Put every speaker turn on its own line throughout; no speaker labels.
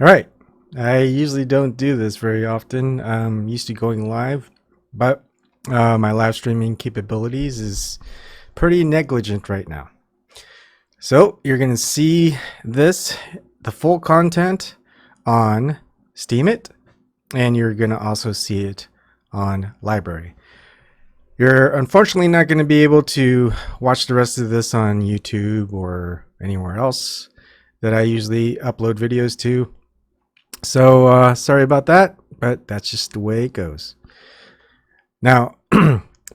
All right. I usually don't do this very often. I'm used to going live, but my live streaming capabilities is pretty negligent right now. So you're going to see the full content on Steemit, and you're going to also see it on LBRY. You're unfortunately not going to be able to watch the rest of this on YouTube or anywhere else that I usually upload videos to. So sorry about that, but that's just the way it goes. Now,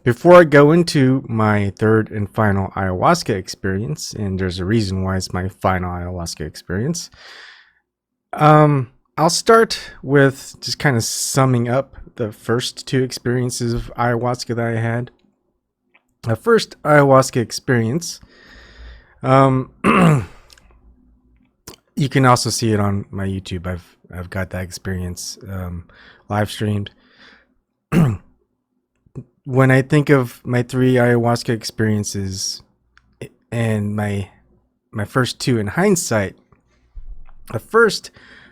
before I go into my third and final ayahuasca experience, and there's a reason why it's my final ayahuasca experience, I'll start with just kind of summing up the first two experiences of ayahuasca that I had. The first ayahuasca experience, you can also see it on my YouTube. I've got that experience live streamed. When I think of my three ayahuasca experiences and my first two in hindsight, the first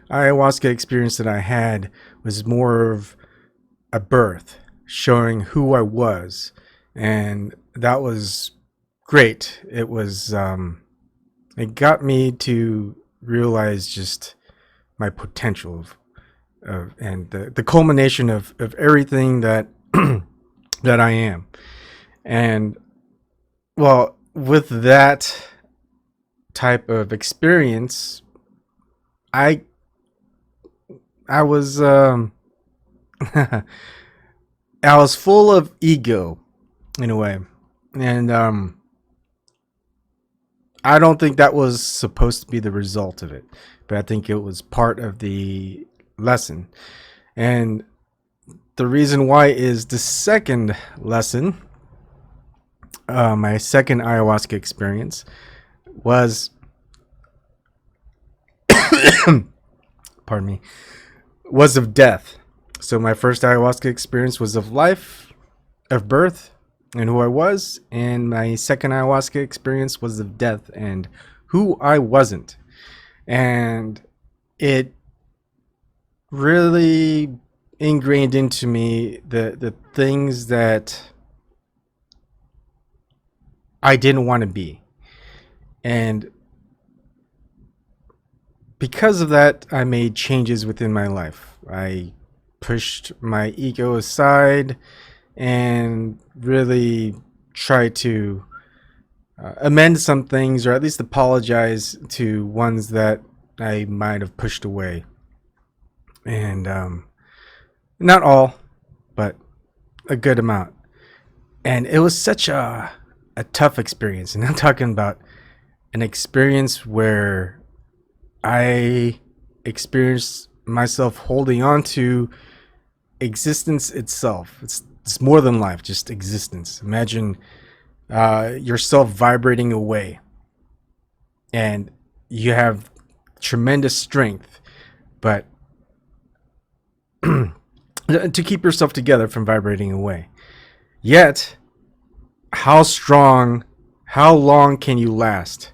ayahuasca experience that I had was more of a birth, showing who I was, and that was great. It was it got me to realize just my potential and the culmination of everything that that I am. And well, with that type of experience, I was I was full of ego in a way, and I don't think that was supposed to be the result of it, but I think it was part of the lesson. And the reason why is the second lesson, my second ayahuasca experience was, pardon me, was of death. So my first ayahuasca experience was of life, of birth, and who I was, and my second ayahuasca experience was of death and who I wasn't. And it really ingrained into me the things that I didn't want to be. And because of that, I made changes within my life. I pushed my ego aside and really tried to amend some things, or at least apologize to ones that I might have pushed away. And not all, but a good amount. And it was such a tough experience. And I'm talking about an experience where I experienced myself holding on to existence itself. It's more than life, just existence. Imagine yourself vibrating away, and you have tremendous strength, but to keep yourself together from vibrating away. Yet, how long can you last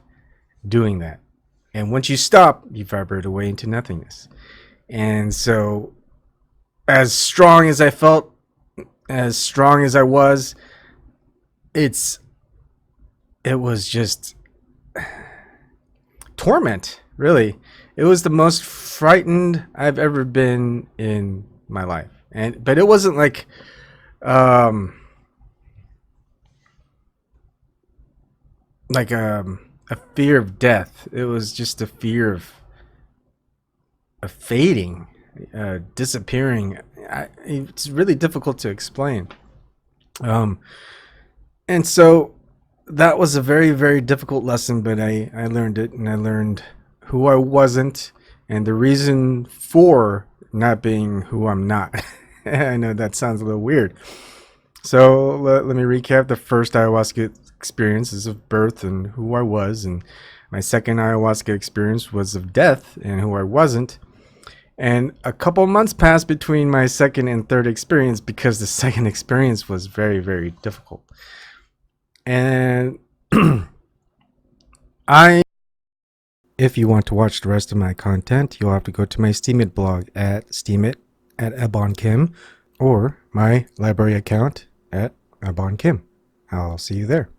doing that? And once you stop, you vibrate away into nothingness. And so, as strong as I felt, as strong as I was, it was just torment, really. It was the most frightened I've ever been in my life. But it wasn't like a fear of death. It was just a fear of fading, disappearing. It's really difficult to explain. And so that was a very, very difficult lesson, but I learned it, and I learned who I wasn't and the reason for not being who I'm not. I know that sounds a little weird. So let me recap. The first ayahuasca experience is of birth and who I was, and my second ayahuasca experience was of death and who I wasn't. And a couple months passed between my second and third experience because the second experience was very, very difficult. And I If you want to watch the rest of my content, you'll have to go to my Steemit blog at steemit@ebonkim or my LBRY account at ebonkim. I'll see you there.